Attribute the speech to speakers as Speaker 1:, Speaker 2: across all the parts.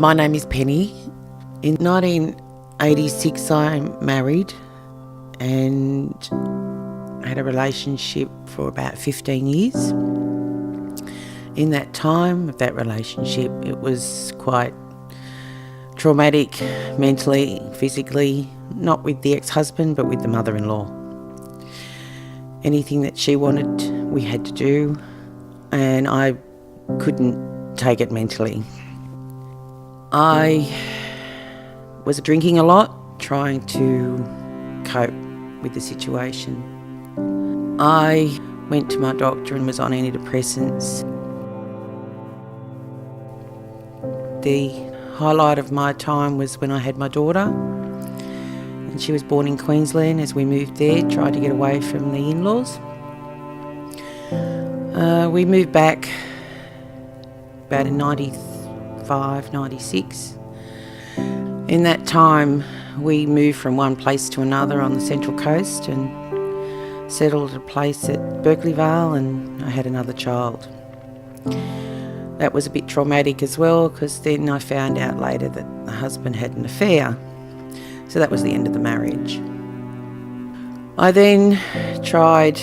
Speaker 1: My name is Penny. In 1986 I married and had a relationship for about 15 years. In that time of that relationship, it was quite traumatic mentally, physically, not with the ex-husband but with the mother-in-law. Anything that she wanted we had to do, and I couldn't take it mentally. I was drinking a lot, trying to cope with the situation. I went to my doctor and was on antidepressants. The highlight of my time was when I had my daughter, and she was born in Queensland. As we moved there, tried to get away from the in-laws. We moved back about in 95, 96. In that time, we moved from one place to another on the Central Coast and settled at a place at Berkeley Vale, and I had another child. That was a bit traumatic as well, because then I found out later that the husband had an affair. So that was the end of the marriage. I then tried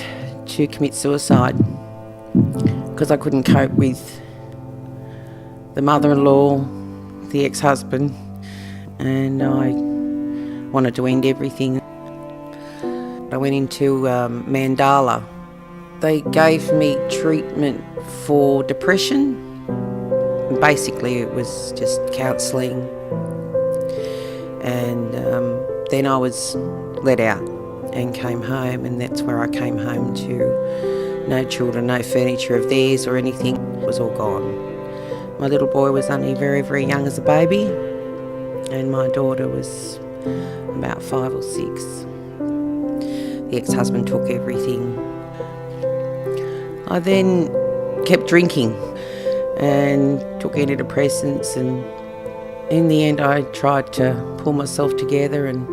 Speaker 1: to commit suicide because I couldn't cope with the mother-in-law, the ex-husband, and I wanted to end everything. I went into Mandala. They gave me treatment for depression. Basically, it was just counselling, and then I was let out and came home, and that's where I came home to. No children, no furniture of theirs or anything. It was all gone. My little boy was only very, very young as a baby, and my daughter was about 5 or 6. The ex-husband took everything. I then kept drinking and took antidepressants, and in the end I tried to pull myself together and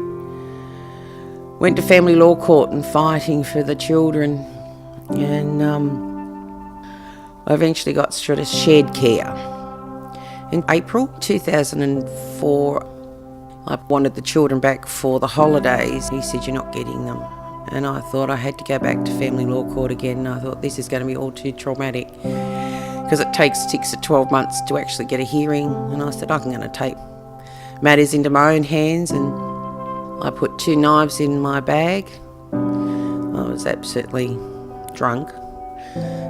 Speaker 1: went to family law court and fighting for the children, and I eventually got sort of shared care. In April 2004, I wanted the children back for the holidays. He said, "You're not getting them." And I thought I had to go back to family law court again, and I thought this is going to be all too traumatic because it takes 6 to 12 months to actually get a hearing. And I said, I'm going to take matters into my own hands, and I put 2 knives in my bag. I was absolutely drunk.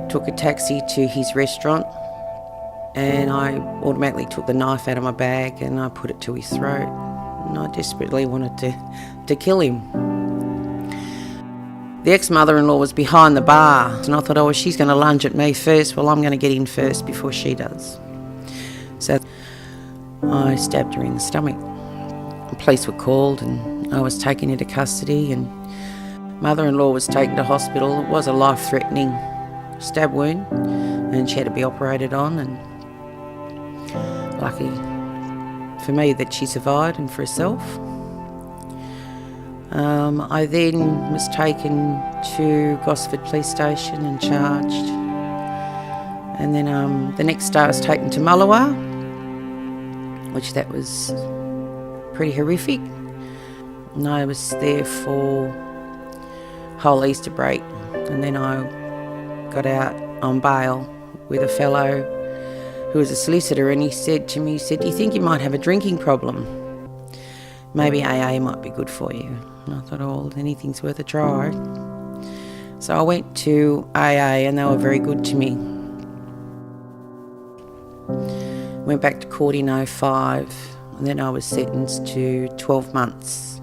Speaker 1: Took a taxi to his restaurant, and I automatically took the knife out of my bag and I put it to his throat, and I desperately wanted to kill him. The ex-mother-in-law was behind the bar, and I thought, oh, well, she's going to lunge at me first. Well, I'm going to get in first before she does. So I stabbed her in the stomach. The police were called and I was taken into custody, and mother-in-law was taken to hospital. It was a life-threatening stab wound, and she had to be operated on, and lucky for me that she survived and for herself. I then was taken to Gosford Police Station and charged, and then the next day I was taken to Mullewa, which that was pretty horrific. And I was there for whole Easter break, and then I got out on bail with a fellow who was a solicitor, and he said to me, "Do you think you might have a drinking problem? Maybe AA might be good for you." And I thought, oh, anything's worth a try. So I went to AA, and they were very good to me. Went back to court in 2005, and then I was sentenced to 12 months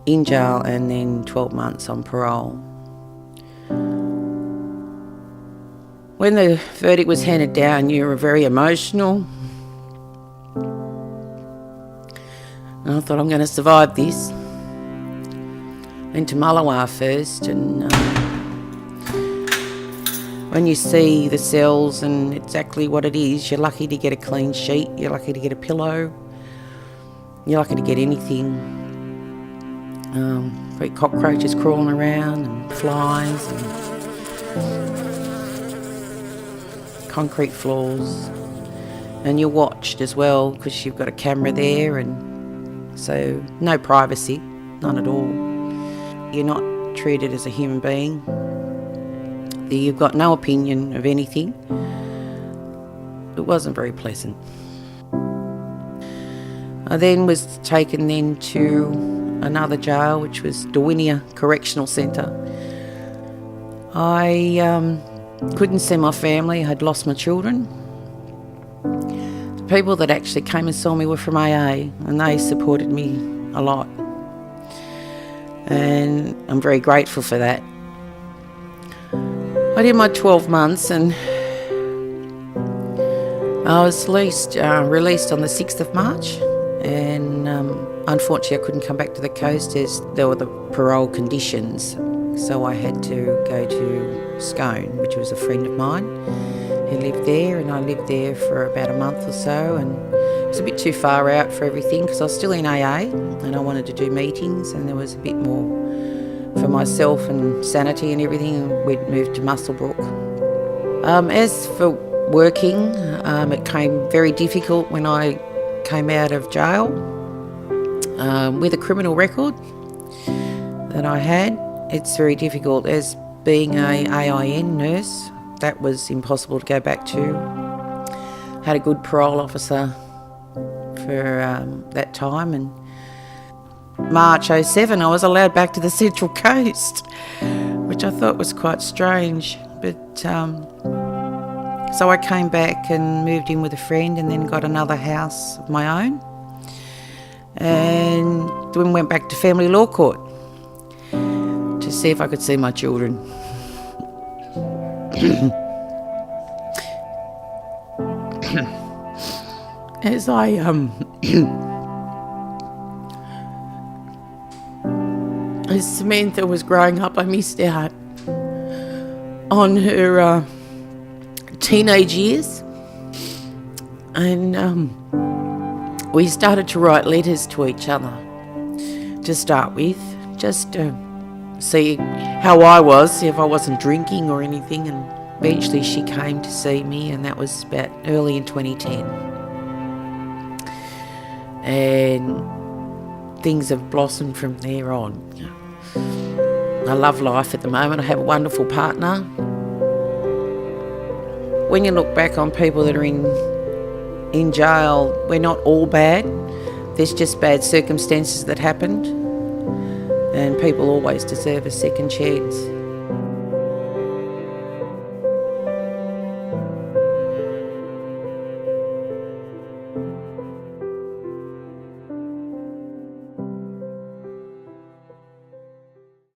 Speaker 1: in jail and then 12 months on parole. When the verdict was handed down, you were very emotional. And I thought, I'm going to survive this. Went to Mullewa first, and when you see the cells and exactly what it is, you're lucky to get a clean sheet, you're lucky to get a pillow, you're lucky to get anything. But cockroaches crawling around and flies and concrete floors. And you're watched as well because you've got a camera there, and so no privacy, none at all. You're not treated as a human being. You've got no opinion of anything. It wasn't very pleasant. I then was taken then to another jail, which was Dawinia Correctional Centre. I couldn't see my family. I had lost my children. The people that actually came and saw me were from AA, and they supported me a lot. And I'm very grateful for that. I did my 12 months, and I was released on the 6th of March, and unfortunately I couldn't come back to the coast as there were the parole conditions, so I had to go to Scone, which was a friend of mine. He lived there, and I lived there for about a month or so, and it was a bit too far out for everything because I was still in AA and I wanted to do meetings, and there was a bit more for myself and sanity and everything, and we'd moved to Muswellbrook. As for working, it came very difficult when I came out of jail with a criminal record that I had. It's very difficult. As being a AIN nurse, that was impossible to go back to. Had a good parole officer for that time, and March 07 I was allowed back to the Central Coast, which I thought was quite strange, but so I came back and moved in with a friend, and then got another house of my own, and then went back to family law court to see if I could see my children. As as Samantha was growing up, I missed out on her teenage years, and we started to write letters to each other to start with, just to see how I was, see if I wasn't drinking or anything, and eventually she came to see me, and that was about early in 2010. And things have blossomed from there on. I love life at the moment. I have a wonderful partner. When you look back on people that are in jail, we're not all bad. There's just bad circumstances that happened, and people always deserve a second chance.